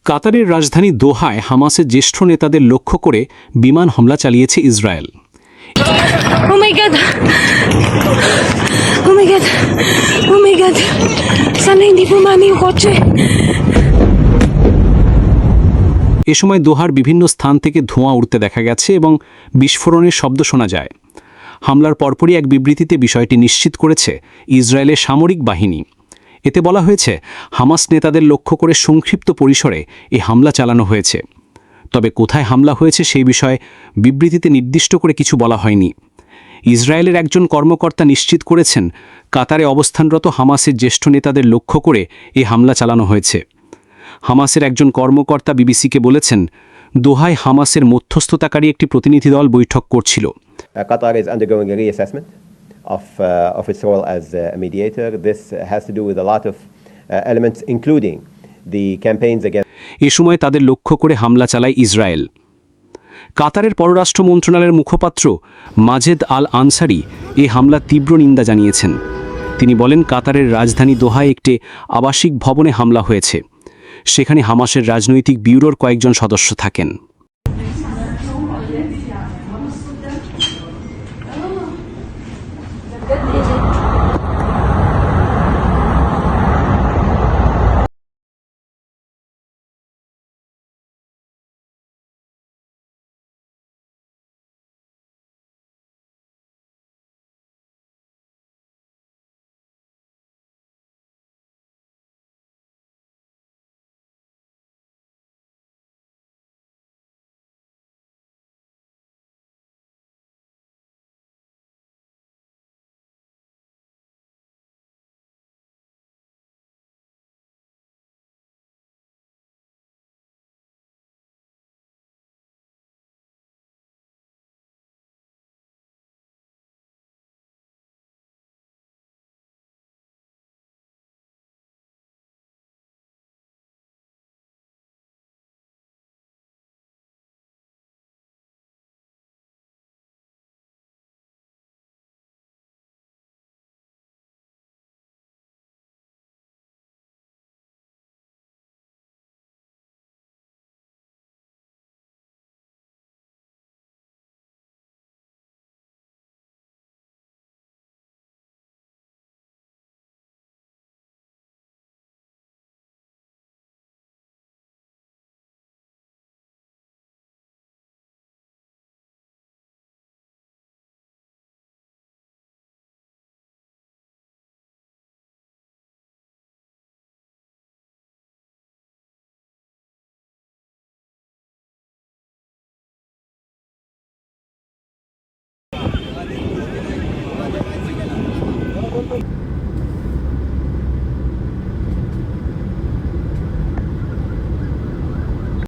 কাতারের রাজধানী দোহায় হামাসের জ্যেষ্ঠ নেতাদের লক্ষ্য করে বিমান হামলা চালিয়েছে Israel. Oh my God! Oh my God! Oh my God! Sana hindi bumami yung kotse. এ সময় দোহার বিভিন্ন স্থান থেকে ধোঁয়া উঠতে দেখা গেছে এবং বিস্ফোরণের শব্দ শোনা যায়। হামলার পরপরই এক বিবৃতিতে বিষয়টি নিশ্চিত করেছে ইসরায়েলের সামরিক বাহিনী। এতে বলা হয়েছে, হামাস নেতাদের লক্ষ্য করে সংক্ষিপ্ত পরিসরে এই হামলা চালানো হয়েছে। তবে কোথায় হামলা হয়েছে সেই বিষয়ে বিবৃতিতে নির্দিষ্ট করে কিছু বলা হয়নি। ইসরায়েলের একজন কর্মকর্তা নিশ্চিত করেছেন, কাতারে অবস্থানরত হামাসের জ্যেষ্ঠ নেতাদের লক্ষ্য করে এই হামলা চালানো হয়েছে। হামাসের একজন কর্মকর্তা বিবিসিকে বলেছেন, দোহায় হামাসের মধ্যস্থতাকারী একটি প্রতিনিধি দল বৈঠক করছিল। Qatar is undergoing a reassessment of its role as a mediator. This has to do with a lot of elements, including the campaigns against. এ সময় তাদের লক্ষ্য করে হামলা চালায় ইসরায়েল। কাতারের পররাষ্ট্র মন্ত্রণালয়ের মুখপাত্র মাজেদ আল আনসারি এই হামলার তীব্র নিন্দা জানিয়েছেন। তিনি বলেন, কাতারের রাজধানী দোহায় একটি আবাসিক ভবনে হামলা হয়েছে। সেখানে হামাসের রাজনৈতিক ব্যুরোর কয়েকজন সদস্য থাকেন।